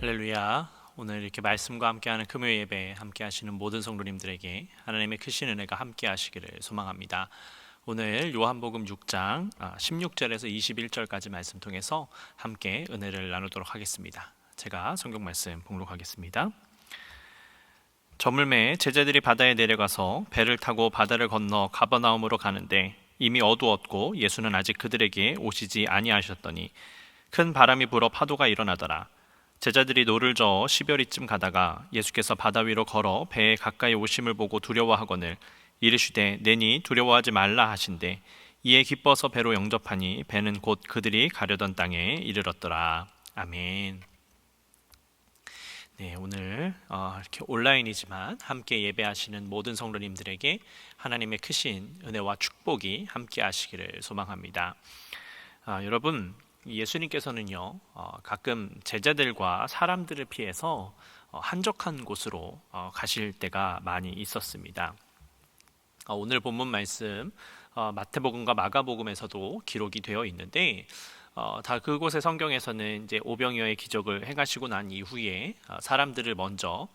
할렐루야. 오늘 이렇게 말씀과 함께하는 금요 예배 함께 하시는 모든 성도님들에게 하나님의 크신 은혜가 함께 하시기를 소망합니다. 오늘 요한복음 6장 16절에서 21절까지 말씀 통해서 함께 은혜를 나누도록 하겠습니다. 제가 성경 말씀 봉독하겠습니다. 저물매에 제자들이 바다에 내려가서 배를 타고 바다를 건너 가버나움으로 가는데 이미 어두웠고 예수는 아직 그들에게 오시지 아니하셨더니 큰 바람이 불어 파도가 일어나더라. 제자들이 노를 저어 10여리쯤 가다가 예수께서 바다 위로 걸어 배에 가까이 오심을 보고 두려워하거늘 이르시되 내니 두려워하지 말라 하신대 이에 기뻐서 배로 영접하니 배는 곧 그들이 가려던 땅에 이르렀더라. 아멘. 네, 오늘 이렇게 온라인이지만 함께 예배하시는 모든 성도님들에게 하나님의 크신 은혜와 축복이 함께 하시기를 소망합니다. 여러분, 예수님께서는요 가끔 제자들과 사람들을 피해서 한적한 곳으로 가실 때가 많이 있었습니다. 오늘 본문 말씀 마태복음과 마가복음에서도 기록이 되어 있는데 다 그곳의 성경에서는 이제 오병이어의 기적을 행하시고 난 이후에 사람들을 먼저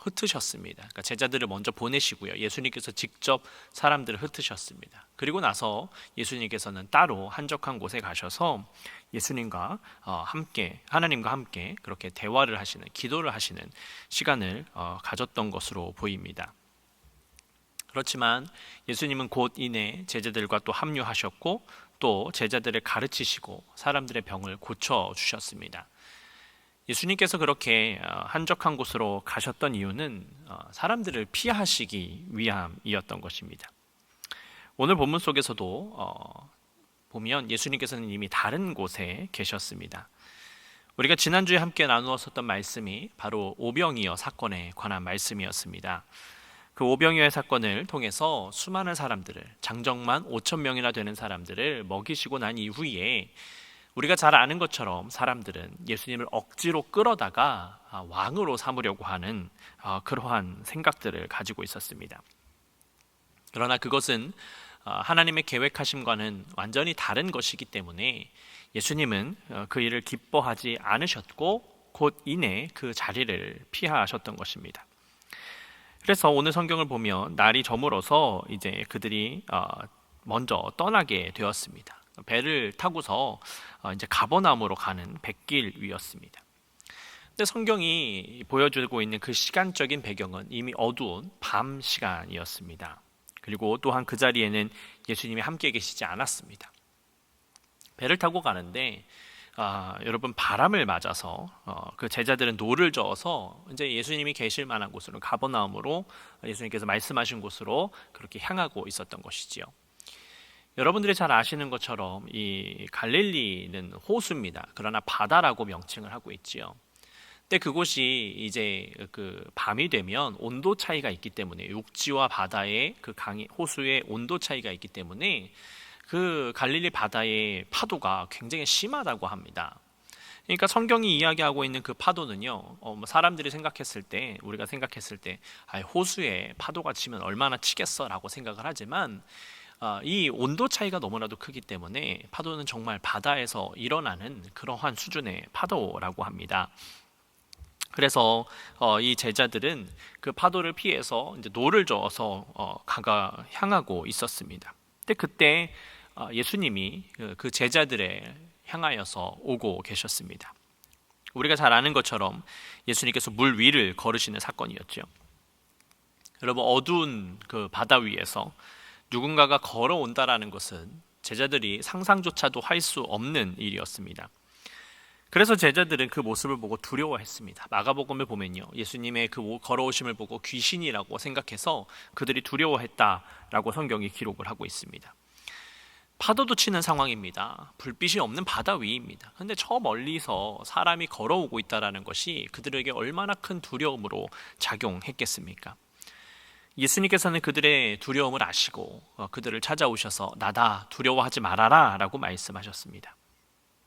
흩으셨습니다. 그러니까 제자들을 먼저 보내시고요. 예수님께서 직접 사람들을 흩으셨습니다. 그리고 나서 예수님께서는 따로 한적한 곳에 가셔서 예수님과 함께 하나님과 함께 그렇게 대화를 하시는 기도를 하시는 시간을 가졌던 것으로 보입니다. 그렇지만 예수님은 곧 이내 제자들과 또 합류하셨고 또 제자들을 가르치시고 사람들의 병을 고쳐 주셨습니다. 예수님께서 그렇게 한적한 곳으로 가셨던 이유는 사람들을 피하시기 위함이었던 것입니다. 오늘 본문 속에서도 보면 예수님께서는 이미 다른 곳에 계셨습니다. 우리가 지난주에 함께 나누었었던 말씀이 바로 오병이어 사건에 관한 말씀이었습니다. 그 오병이어의 사건을 통해서 수많은 사람들을 장정만 5천 명이나 되는 사람들을 먹이시고 난 이후에 우리가 잘 아는 것처럼 사람들은 예수님을 억지로 끌어다가 왕으로 삼으려고 하는 그러한 생각들을 가지고 있었습니다. 그러나 그것은 하나님의 계획하심과는 완전히 다른 것이기 때문에 예수님은 그 일을 기뻐하지 않으셨고 곧 이내 그 자리를 피하셨던 것입니다. 그래서 오늘 성경을 보면 날이 저물어서 이제 그들이 먼저 떠나게 되었습니다. 배를 타고서 이제 가버나움으로 가는 백길 위였습니다. 근데 성경이 보여주고 있는 그 시간적인 배경은 이미 어두운 밤 시간이었습니다. 그리고 또한 그 자리에는 예수님이 함께 계시지 않았습니다. 배를 타고 가는데 여러분 바람을 맞아서 그 제자들은 노를 저어서 이제 예수님이 계실 만한 곳으로 가버나움으로 예수님께서 말씀하신 곳으로 그렇게 향하고 있었던 것이지요. 여러분들이 잘 아시는 것처럼 이 갈릴리는 호수입니다. 그러나 바다라고 명칭을 하고 있지요. 근데 그곳이 이제 그 밤이 되면 온도 차이가 있기 때문에 육지와 바다의 그 강의 호수의 온도 차이가 있기 때문에 그 갈릴리 바다의 파도가 굉장히 심하다고 합니다. 그러니까 성경이 이야기하고 있는 그 파도는요, 사람들이 생각했을 때, 우리가 생각했을 때, 호수에 파도가 치면 얼마나 치겠어라고 생각을 하지만, 이 온도 차이가 너무나도 크기 때문에 파도는 정말 바다에서 일어나는 그러한 수준의 파도라고 합니다. 그래서 이 제자들은 그 파도를 피해서 이제 노를 저어서 향하고 있었습니다. 근데 그때 예수님이 그 제자들에 향하여서 오고 계셨습니다. 우리가 잘 아는 것처럼 예수님께서 물 위를 걸으시는 사건이었죠. 여러분, 어두운 그 바다 위에서 누군가가 걸어온다라는 것은 제자들이 상상조차도 할 수 없는 일이었습니다. 그래서 제자들은 그 모습을 보고 두려워했습니다. 마가복음에 보면요, 예수님의 그 걸어오심을 보고 귀신이라고 생각해서 그들이 두려워했다라고 성경이 기록을 하고 있습니다. 파도도 치는 상황입니다. 불빛이 없는 바다 위입니다. 그런데 저 멀리서 사람이 걸어오고 있다는 것이 그들에게 얼마나 큰 두려움으로 작용했겠습니까? 예수님께서는 그들의 두려움을 아시고 그들을 찾아오셔서 나다 두려워하지 말아라 라고 말씀하셨습니다.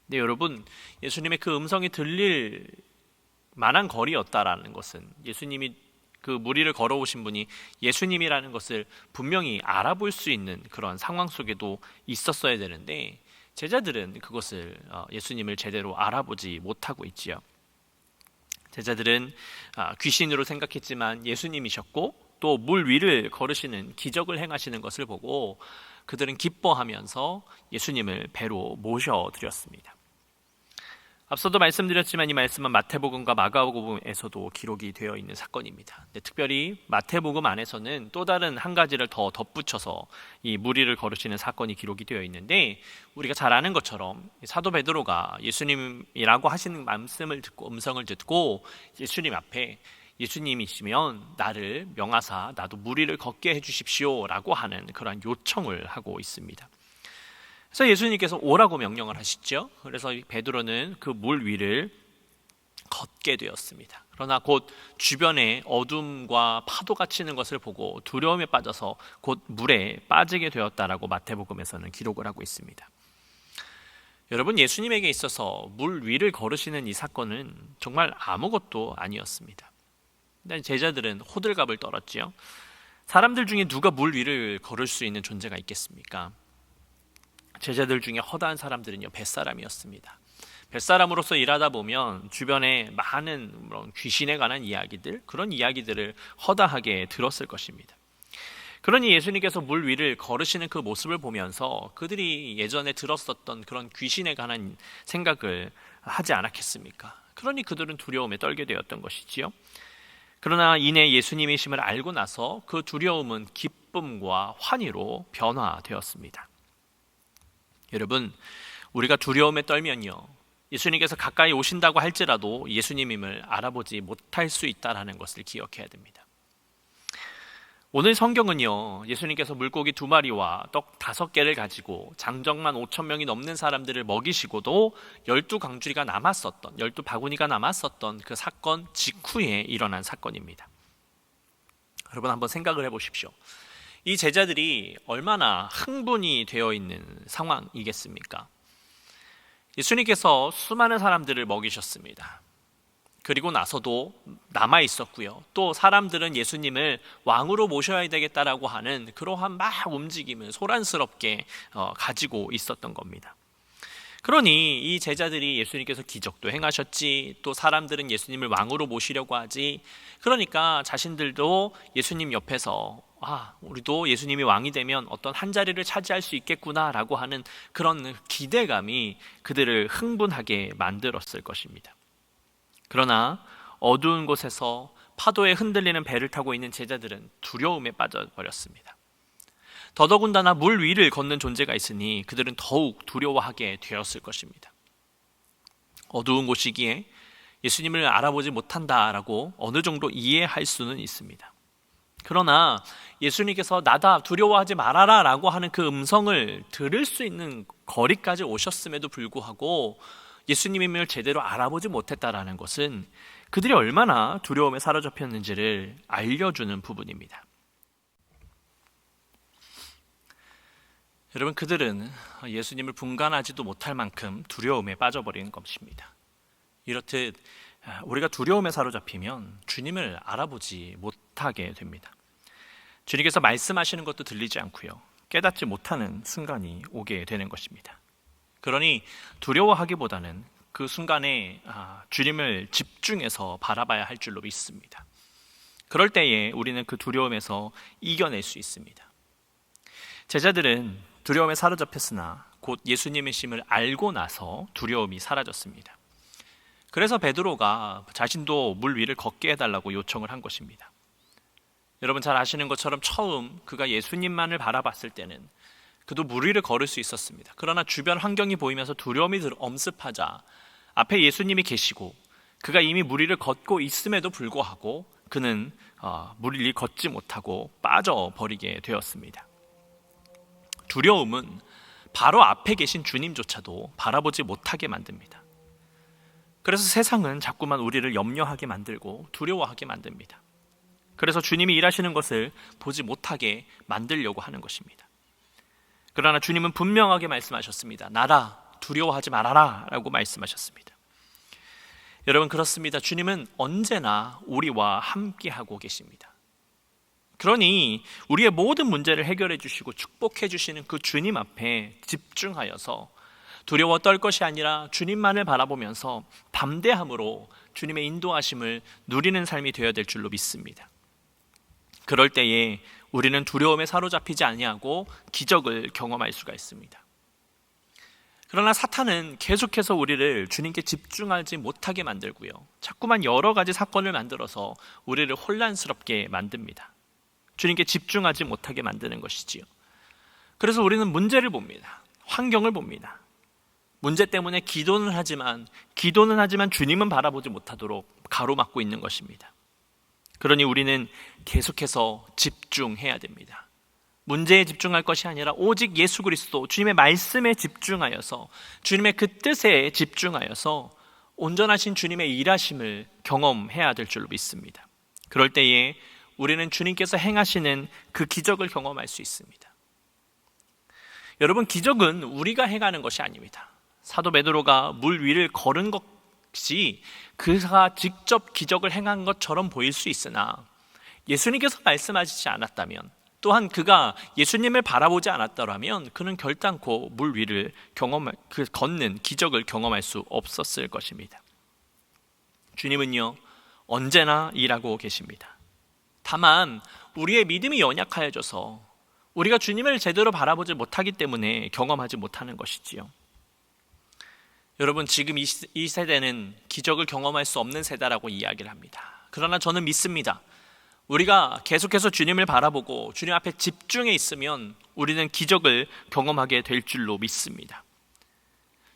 근데 여러분, 예수님의 그 음성이 들릴 만한 거리였다라는 것은 예수님이 그 무리를 걸어오신 분이 예수님이라는 것을 분명히 알아볼 수 있는 그런 상황 속에도 있었어야 되는데 제자들은 그것을 예수님을 제대로 알아보지 못하고 있지요. 제자들은 귀신으로 생각했지만 예수님이셨고 또 물 위를 걸으시는 기적을 행하시는 것을 보고 그들은 기뻐하면서 예수님을 배로 모셔드렸습니다. 앞서도 말씀드렸지만 이 말씀은 마태복음과 마가복음에서도 기록이 되어 있는 사건입니다. 특별히 마태복음 안에서는 또 다른 한 가지를 더 덧붙여서 이 물 위를 걸으시는 사건이 기록이 되어 있는데, 우리가 잘 아는 것처럼 사도 베드로가 예수님이라고 하시는 말씀을 듣고 음성을 듣고 예수님 앞에 예수님이시면 나를 명하사 나도 물 위를 걷게 해주십시오 라고 하는 그러한 요청을 하고 있습니다. 그래서 예수님께서 오라고 명령을 하시죠. 그래서 베드로는 그 물 위를 걷게 되었습니다. 그러나 곧 주변에 어둠과 파도가 치는 것을 보고 두려움에 빠져서 곧 물에 빠지게 되었다라고 마태복음에서는 기록을 하고 있습니다. 여러분, 예수님에게 있어서 물 위를 걸으시는 이 사건은 정말 아무것도 아니었습니다. 제자들은 호들갑을 떨었지요. 사람들 중에 누가 물 위를 걸을 수 있는 존재가 있겠습니까? 제자들 중에 허다한 사람들은요, 뱃사람이었습니다. 뱃사람으로서 일하다 보면 주변에 많은 귀신에 관한 이야기들, 그런 이야기들을 허다하게 들었을 것입니다. 그러니 예수님께서 물 위를 걸으시는 그 모습을 보면서 그들이 예전에 들었었던 그런 귀신에 관한 생각을 하지 않았겠습니까? 그러니 그들은 두려움에 떨게 되었던 것이지요. 그러나 이내 예수님이심을 알고 나서 그 두려움은 기쁨과 환희로 변화되었습니다. 여러분, 우리가 두려움에 떨면요, 예수님께서 가까이 오신다고 할지라도 예수님임을 알아보지 못할 수 있다는 것을 기억해야 됩니다. 오늘 성경은요, 예수님께서 물고기 2마리와 떡 5개를 가지고 장정만 5,000명이 넘는 사람들을 먹이시고도 12광주리가 남았었던, 12바구니가 남았었던 그 사건 직후에 일어난 사건입니다. 여러분, 한번 생각을 해보십시오. 이 제자들이 얼마나 흥분이 되어 있는 상황이겠습니까? 예수님께서 수많은 사람들을 먹이셨습니다. 그리고 나서도 남아 있었고요. 또 사람들은 예수님을 왕으로 모셔야 되겠다라고 하는 그러한 막 움직임을 소란스럽게 가지고 있었던 겁니다. 그러니 이 제자들이 예수님께서 기적도 행하셨지, 또 사람들은 예수님을 왕으로 모시려고 하지, 그러니까 자신들도 예수님 옆에서 우리도 예수님이 왕이 되면 어떤 한 자리를 차지할 수 있겠구나라고 하는 그런 기대감이 그들을 흥분하게 만들었을 것입니다. 그러나 어두운 곳에서 파도에 흔들리는 배를 타고 있는 제자들은 두려움에 빠져버렸습니다. 더더군다나 물 위를 걷는 존재가 있으니 그들은 더욱 두려워하게 되었을 것입니다. 어두운 곳이기에 예수님을 알아보지 못한다라고 어느 정도 이해할 수는 있습니다. 그러나 예수님께서 나다, 두려워하지 말아라 라고 하는 그 음성을 들을 수 있는 거리까지 오셨음에도 불구하고 예수님임을 제대로 알아보지 못했다라는 것은 그들이 얼마나 두려움에 사로잡혔는지를 알려주는 부분입니다. 여러분, 그들은 예수님을 분간하지도 못할 만큼 두려움에 빠져버린 것입니다. 이렇듯 우리가 두려움에 사로잡히면 주님을 알아보지 못하게 됩니다. 주님께서 말씀하시는 것도 들리지 않고요, 깨닫지 못하는 순간이 오게 되는 것입니다. 그러니 두려워하기보다는 그 순간에 주님을 집중해서 바라봐야 할 줄로 믿습니다. 그럴 때에 우리는 그 두려움에서 이겨낼 수 있습니다. 제자들은 두려움에 사로잡혔으나 곧 예수님이심을 알고 나서 두려움이 사라졌습니다. 그래서 베드로가 자신도 물 위를 걷게 해달라고 요청을 한 것입니다. 여러분 잘 아시는 것처럼 처음 그가 예수님만을 바라봤을 때는 그도 물 위를 걸을 수 있었습니다. 그러나 주변 환경이 보이면서 두려움이 엄습하자 앞에 예수님이 계시고 그가 이미 물 위를 걷고 있음에도 불구하고 그는 물 위를 걷지 못하고 빠져버리게 되었습니다. 두려움은 바로 앞에 계신 주님조차도 바라보지 못하게 만듭니다. 그래서 세상은 자꾸만 우리를 염려하게 만들고 두려워하게 만듭니다. 그래서 주님이 일하시는 것을 보지 못하게 만들려고 하는 것입니다. 그러나 주님은 분명하게 말씀하셨습니다. 나라, 두려워하지 말아라 라고 말씀하셨습니다. 여러분, 그렇습니다. 주님은 언제나 우리와 함께하고 계십니다. 그러니 우리의 모든 문제를 해결해 주시고 축복해 주시는 그 주님 앞에 집중하여서 두려워 떨 것이 아니라 주님만을 바라보면서 담대함으로 주님의 인도하심을 누리는 삶이 되어야 될 줄로 믿습니다. 그럴 때에 우리는 두려움에 사로잡히지 아니하고 기적을 경험할 수가 있습니다. 그러나 사탄은 계속해서 우리를 주님께 집중하지 못하게 만들고요, 자꾸만 여러 가지 사건을 만들어서 우리를 혼란스럽게 만듭니다. 주님께 집중하지 못하게 만드는 것이지요. 그래서 우리는 문제를 봅니다. 환경을 봅니다. 문제 때문에 기도는 하지만 주님은 바라보지 못하도록 가로막고 있는 것입니다. 그러니 우리는 계속해서 집중해야 됩니다. 문제에 집중할 것이 아니라 오직 예수 그리스도, 주님의 말씀에 집중하여서, 주님의 그 뜻에 집중하여서 온전하신 주님의 일하심을 경험해야 될 줄로 믿습니다. 그럴 때에 우리는 주님께서 행하시는 그 기적을 경험할 수 있습니다. 여러분, 기적은 우리가 행하는 것이 아닙니다. 사도 베드로가 물 위를 걸은 것이 그가 직접 기적을 행한 것처럼 보일 수 있으나, 예수님께서 말씀하시지 않았다면, 또한 그가 예수님을 바라보지 않았더라면 그는 결단코 물 위를 걷는 기적을 경험할 수 없었을 것입니다. 주님은요, 언제나 일하고 계십니다. 다만 우리의 믿음이 연약하여져서 우리가 주님을 제대로 바라보지 못하기 때문에 경험하지 못하는 것이지요. 여러분, 지금 이 세대는 기적을 경험할 수 없는 세대라고 이야기를 합니다. 그러나 저는 믿습니다. 우리가 계속해서 주님을 바라보고 주님 앞에 집중해 있으면 우리는 기적을 경험하게 될 줄로 믿습니다.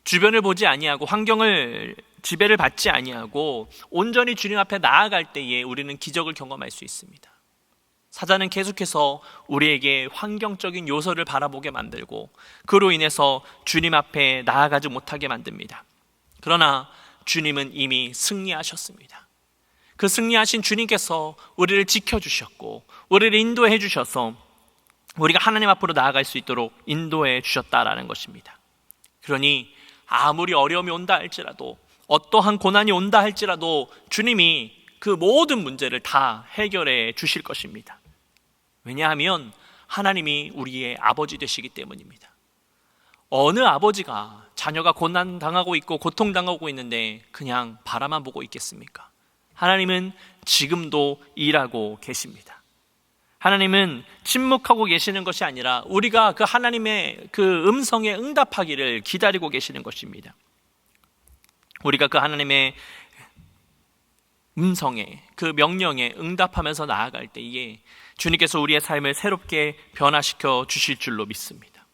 주변을 보지 아니하고 환경을 지배를 받지 아니하고 온전히 주님 앞에 나아갈 때에 우리는 기적을 경험할 수 있습니다. 사단은 계속해서 우리에게 환경적인 요소를 바라보게 만들고 그로 인해서 주님 앞에 나아가지 못하게 만듭니다. 그러나 주님은 이미 승리하셨습니다. 그 승리하신 주님께서 우리를 지켜주셨고 우리를 인도해 주셔서 우리가 하나님 앞으로 나아갈 수 있도록 인도해 주셨다라는 것입니다. 그러니 아무리 어려움이 온다 할지라도, 어떠한 고난이 온다 할지라도 주님이 그 모든 문제를 다 해결해 주실 것입니다. 왜냐하면 하나님이 우리의 아버지 되시기 때문입니다. 어느 아버지가 자녀가 고난당하고 있고 고통당하고 있는데 그냥 바라만 보고 있겠습니까? 하나님은 지금도 일하고 계십니다. 하나님은 침묵하고 계시는 것이 아니라 우리가 그 하나님의 그 음성에 응답하기를 기다리고 계시는 것입니다. 우리가 그 하나님의 음성에, 그 명령에 응답하면서 나아갈 때에 주님께서 우리의 삶을 새롭게 변화시켜 주실 줄로 믿습니다.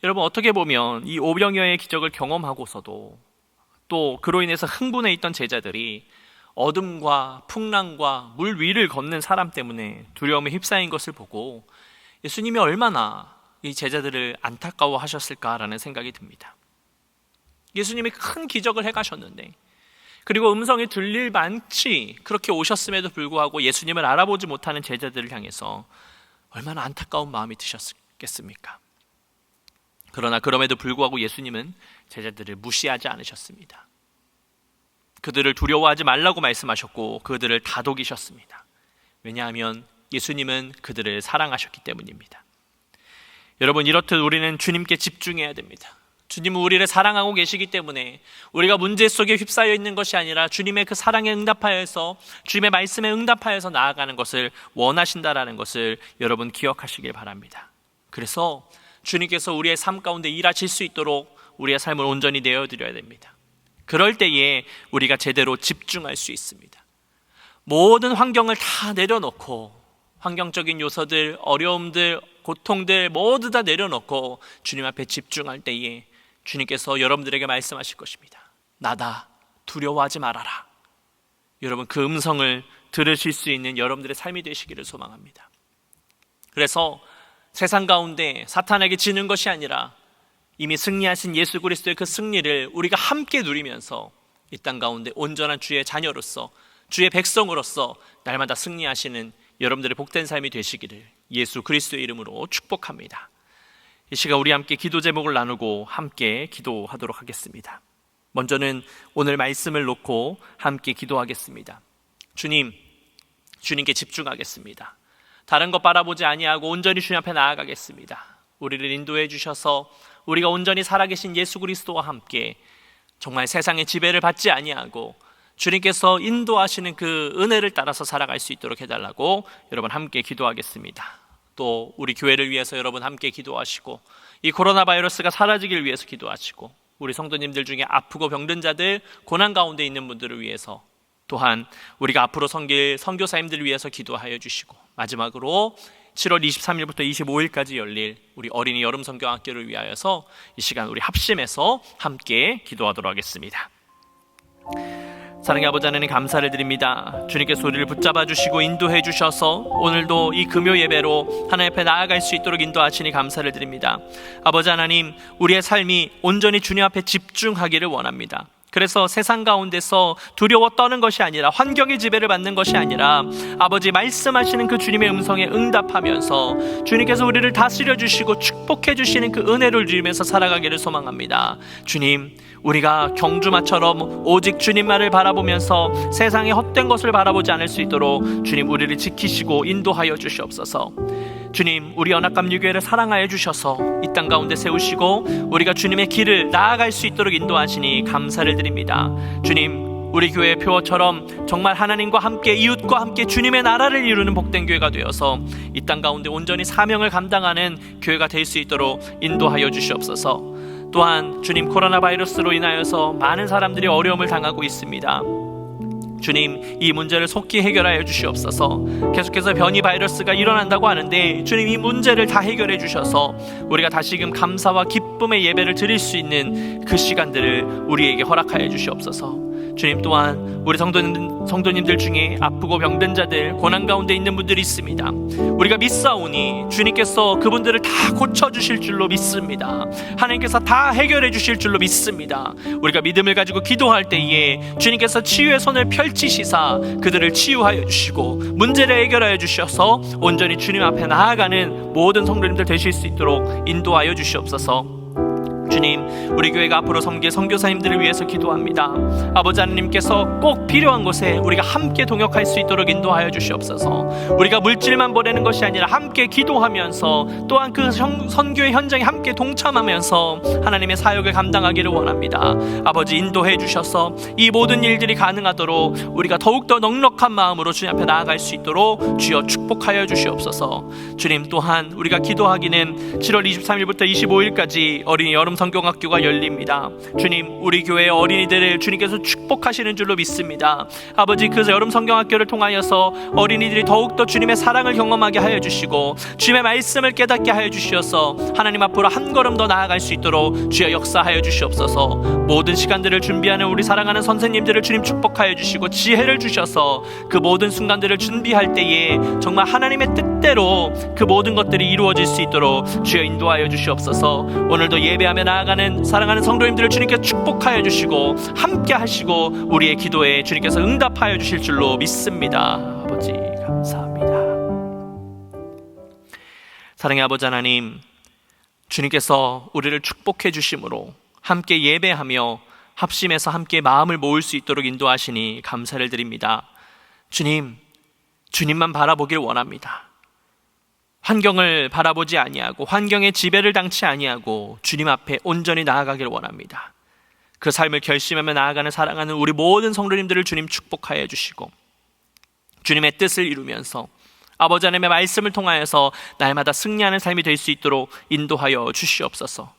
여러분, 어떻게 보면 이 오병이어의 기적을 경험하고서도 또 그로 인해서 흥분해 있던 제자들이 어둠과 풍랑과 물 위를 걷는 사람 때문에 두려움에 휩싸인 것을 보고 예수님이 얼마나 이 제자들을 안타까워하셨을까라는 생각이 듭니다. 예수님이 큰 기적을 해가셨는데, 그리고 음성이 들릴 만치 그렇게 오셨음에도 불구하고 예수님을 알아보지 못하는 제자들을 향해서 얼마나 안타까운 마음이 드셨겠습니까? 그러나 그럼에도 불구하고 예수님은 제자들을 무시하지 않으셨습니다. 그들을 두려워하지 말라고 말씀하셨고 그들을 다독이셨습니다. 왜냐하면 예수님은 그들을 사랑하셨기 때문입니다. 여러분, 이렇듯 우리는 주님께 집중해야 됩니다. 주님은 우리를 사랑하고 계시기 때문에 우리가 문제 속에 휩싸여 있는 것이 아니라 주님의 그 사랑에 응답하여서, 주님의 말씀에 응답하여서 나아가는 것을 원하신다라는 것을 여러분 기억하시길 바랍니다. 그래서 주님께서 우리의 삶 가운데 일하실 수 있도록 우리의 삶을 온전히 내어드려야 됩니다. 그럴 때에 우리가 제대로 집중할 수 있습니다. 모든 환경을 다 내려놓고, 환경적인 요소들, 어려움들, 고통들 모두 다 내려놓고 주님 앞에 집중할 때에 주님께서 여러분들에게 말씀하실 것입니다. 나다, 두려워하지 말아라. 여러분, 그 음성을 들으실 수 있는 여러분들의 삶이 되시기를 소망합니다. 그래서 세상 가운데 사탄에게 지는 것이 아니라 이미 승리하신 예수 그리스도의 그 승리를 우리가 함께 누리면서 이 땅 가운데 온전한 주의 자녀로서, 주의 백성으로서 날마다 승리하시는 여러분들의 복된 삶이 되시기를 예수 그리스도의 이름으로 축복합니다. 이 시간 우리 함께 기도 제목을 나누고 함께 기도하도록 하겠습니다. 먼저는 오늘 말씀을 놓고 함께 기도하겠습니다. 주님께 집중하겠습니다. 다른 것 바라보지 아니하고 온전히 주님 앞에 나아가겠습니다. 우리를 인도해 주셔서 우리가 온전히 살아계신 예수 그리스도와 함께 정말 세상의 지배를 받지 아니하고 주님께서 인도하시는 그 은혜를 따라서 살아갈 수 있도록 해달라고 여러분 함께 기도하겠습니다. 또 우리 교회를 위해서 여러분 함께 기도하시고, 이 코로나 바이러스가 사라지길 위해서 기도하시고, 우리 성도님들 중에 아프고 병든 자들, 고난 가운데 있는 분들을 위해서, 또한 우리가 앞으로 섬길 선교사님들을 위해서 기도하여 주시고, 마지막으로 7월 23일부터 25일까지 열릴 우리 어린이 여름 성경학교를 위하여서 이 시간 우리 합심해서 함께 기도하도록 하겠습니다. 사랑의 아버지 하나님, 감사를 드립니다. 주님께서 우리를 붙잡아 주시고 인도해 주셔서 오늘도 이 금요 예배로 하나님 앞에 나아갈 수 있도록 인도하시니 감사를 드립니다. 아버지 하나님, 우리의 삶이 온전히 주님 앞에 집중하기를 원합니다. 그래서 세상 가운데서 두려워 떠는 것이 아니라, 환경의 지배를 받는 것이 아니라, 아버지 말씀하시는 그 주님의 음성에 응답하면서 주님께서 우리를 다스려 주시고 축복해 주시는 그 은혜를 누리면서 살아가기를 소망합니다. 주님, 우리가 경주마처럼 오직 주님만을 바라보면서 세상의 헛된 것을 바라보지 않을 수 있도록 주님, 우리를 지키시고 인도하여 주시옵소서. 주님, 우리 연합감리교회를 사랑하여 주셔서 이 땅 가운데 세우시고 우리가 주님의 길을 나아갈 수 있도록 인도하시니 감사를 드립니다. 주님, 우리 교회의 표어처럼 정말 하나님과 함께, 이웃과 함께 주님의 나라를 이루는 복된 교회가 되어서 이 땅 가운데 온전히 사명을 감당하는 교회가 될 수 있도록 인도하여 주시옵소서. 또한 주님, 코로나 바이러스로 인하여서 많은 사람들이 어려움을 당하고 있습니다. 주님, 이 문제를 속히 해결하여 주시옵소서. 계속해서 변이 바이러스가 일어난다고 하는데 주님, 이 문제를 다 해결해 주셔서 우리가 다시금 감사와 기쁨의 예배를 드릴 수 있는 그 시간들을 우리에게 허락하여 주시옵소서. 주님, 또한 우리 성도님들 중에 아프고 병든 자들, 고난 가운데 있는 분들이 있습니다. 우리가 믿사오니 주님께서 그분들을 다 고쳐주실 줄로 믿습니다. 하나님께서 다 해결해 주실 줄로 믿습니다. 우리가 믿음을 가지고 기도할 때에 주님께서 치유의 손을 펼치시사 그들을 치유하여 주시고 문제를 해결하여 주셔서 온전히 주님 앞에 나아가는 모든 성도님들 되실 수 있도록 인도하여 주시옵소서. 주님, 우리 교회가 앞으로 섬길 선교사님들을 위해서 기도합니다. 아버지 하나님께서 꼭 필요한 곳에 우리가 함께 동역할 수 있도록 인도하여 주시옵소서. 우리가 물질만 보내는 것이 아니라 함께 기도하면서 또한 그 선교의 현장에 함께 동참하면서 하나님의 사역을 감당하기를 원합니다. 아버지, 인도해 주셔서 이 모든 일들이 가능하도록 우리가 더욱더 넉넉한 마음으로 주님 앞에 나아갈 수 있도록 주여 축복하여 주시옵소서. 주님, 또한 우리가 기도하기는 7월 23일부터 25일까지 어린이 여름 성경학교가 열립니다. 주님, 우리 교회의 어린이들을 주님께서 축복하시는 줄로 믿습니다. 아버지, 그 여름 성경학교를 통하여서 어린이들이 더욱더 주님의 사랑을 경험하게 하여 주시고 주님의 말씀을 깨닫게 하여 주시어서 하나님 앞으로 한 걸음 더 나아갈 수 있도록 주여 역사하여 주시옵소서. 모든 시간들을 준비하는 우리 사랑하는 선생님들을 주님 축복하여 주시고 지혜를 주셔서 그 모든 순간들을 준비할 때에 정말 하나님의 뜻대로 그 모든 것들이 이루어질 수 있도록 주여 인도하여 주시옵소서. 오늘도 예배하며 나아가는 사랑하는 성도님들을 주님께서 축복하여 주시고 함께 하시고 우리의 기도에 주님께서 응답하여 주실 줄로 믿습니다. 아버지, 감사합니다. 사랑의 아버지 하나님, 주님께서 우리를 축복해 주심으로 함께 예배하며 합심해서 함께 마음을 모을 수 있도록 인도하시니 감사를 드립니다. 주님, 주님만 바라보길 원합니다. 환경을 바라보지 아니하고 환경의 지배를 당치 아니하고 주님 앞에 온전히 나아가길 원합니다. 그 삶을 결심하며 나아가는 사랑하는 우리 모든 성도님들을 주님 축복하여 주시고 주님의 뜻을 이루면서 아버지 하나님의 말씀을 통하여서 날마다 승리하는 삶이 될 수 있도록 인도하여 주시옵소서.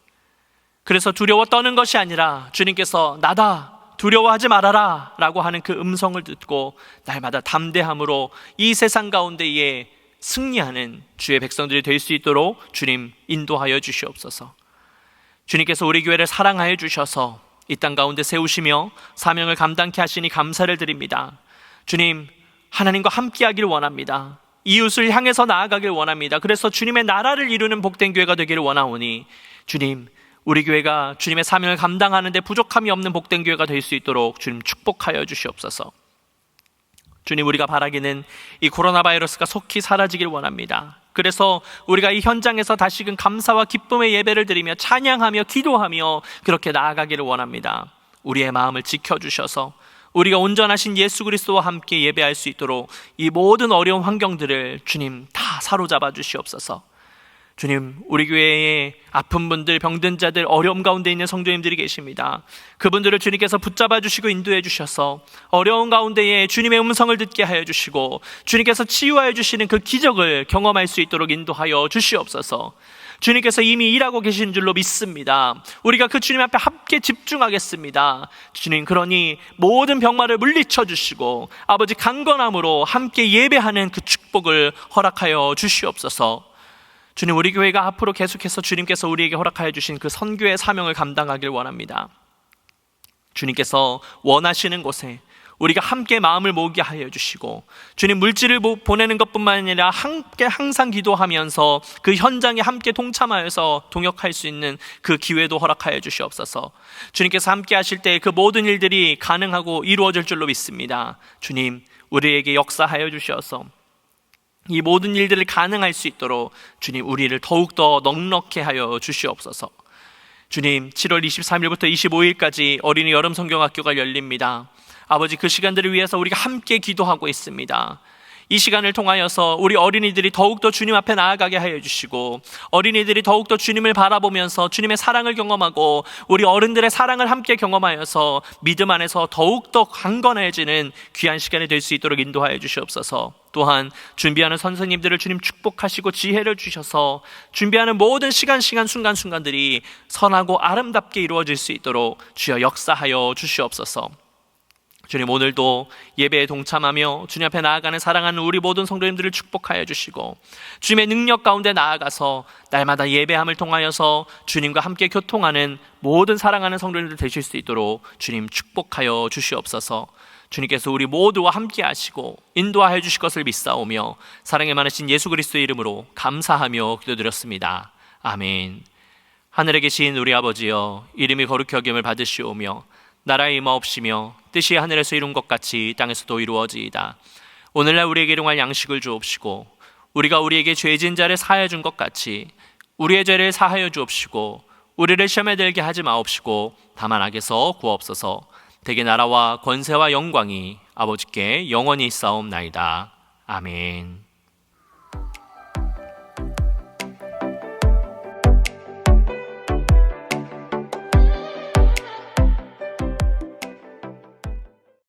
그래서 두려워 떠는 것이 아니라 주님께서 나다, 두려워하지 말아라 라고 하는 그 음성을 듣고 날마다 담대함으로 이 세상 가운데에 승리하는 주의 백성들이 될 수 있도록 주님 인도하여 주시옵소서. 주님께서 우리 교회를 사랑하여 주셔서 이 땅 가운데 세우시며 사명을 감당케 하시니 감사를 드립니다. 주님, 하나님과 함께하기를 원합니다. 이웃을 향해서 나아가길 원합니다. 그래서 주님의 나라를 이루는 복된 교회가 되기를 원하오니 주님, 우리 교회가 주님의 사명을 감당하는 데 부족함이 없는 복된 교회가 될 수 있도록 주님 축복하여 주시옵소서. 주님, 우리가 바라기는 이 코로나 바이러스가 속히 사라지길 원합니다. 그래서 우리가 이 현장에서 다시금 감사와 기쁨의 예배를 드리며 찬양하며 기도하며 그렇게 나아가기를 원합니다. 우리의 마음을 지켜주셔서 우리가 온전하신 예수 그리스도와 함께 예배할 수 있도록 이 모든 어려운 환경들을 주님 다 사로잡아 주시옵소서. 주님, 우리 교회에 아픈 분들, 병든 자들, 어려움 가운데 있는 성도님들이 계십니다. 그분들을 주님께서 붙잡아 주시고 인도해 주셔서 어려운 가운데에 주님의 음성을 듣게 하여 주시고 주님께서 치유하여 주시는 그 기적을 경험할 수 있도록 인도하여 주시옵소서. 주님께서 이미 일하고 계신 줄로 믿습니다. 우리가 그 주님 앞에 함께 집중하겠습니다. 주님, 그러니 모든 병마를 물리쳐 주시고 아버지 강건함으로 함께 예배하는 그 축복을 허락하여 주시옵소서. 주님, 우리 교회가 앞으로 계속해서 주님께서 우리에게 허락하여 주신 그 선교의 사명을 감당하길 원합니다. 주님께서 원하시는 곳에 우리가 함께 마음을 모으게 하여 주시고 주님, 물질을 보내는 것뿐만 아니라 함께 항상 기도하면서 그 현장에 함께 동참하여서 동역할 수 있는 그 기회도 허락하여 주시옵소서. 주님께서 함께 하실 때 그 모든 일들이 가능하고 이루어질 줄로 믿습니다. 주님, 우리에게 역사하여 주셔서 이 모든 일들을 가능할 수 있도록 주님, 우리를 더욱더 넉넉해 하여 주시옵소서. 주님, 7월 23일부터 25일까지 어린이 여름 성경학교가 열립니다. 아버지, 그 시간들을 위해서 우리가 함께 기도하고 있습니다. 이 시간을 통하여서 우리 어린이들이 더욱더 주님 앞에 나아가게 하여 주시고 어린이들이 더욱더 주님을 바라보면서 주님의 사랑을 경험하고 우리 어른들의 사랑을 함께 경험하여서 믿음 안에서 더욱더 강건해지는 귀한 시간이 될 수 있도록 인도하여 주시옵소서. 또한 준비하는 선생님들을 주님 축복하시고 지혜를 주셔서 준비하는 모든 시간 순간순간들이 선하고 아름답게 이루어질 수 있도록 주여 역사하여 주시옵소서. 주님, 오늘도 예배에 동참하며 주님 앞에 나아가는 사랑하는 우리 모든 성도님들을 축복하여 주시고 주님의 능력 가운데 나아가서 날마다 예배함을 통하여서 주님과 함께 교통하는 모든 사랑하는 성도님들 되실 수 있도록 주님 축복하여 주시옵소서. 주님께서 우리 모두와 함께 하시고 인도하여 주실 것을 믿사오며 사랑에 많으신 예수 그리스도의 이름으로 감사하며 기도드렸습니다. 아멘. 하늘에 계신 우리 아버지여, 이름이 거룩히 여김을 받으시오며 나라의 임하옵시며 뜻이 하늘에서 이룬 것 같이 땅에서도 이루어지이다. 오늘날 우리에게 일용할 양식을 주옵시고 우리가 우리에게 죄진 자를 사하여 준 것 같이 우리의 죄를 사하여 주옵시고 우리를 시험에 들게 하지 마옵시고 다만 악에서 구하옵소서. 대개 나라와 권세와 영광이 아버지께 영원히 있사옵나이다. 아멘.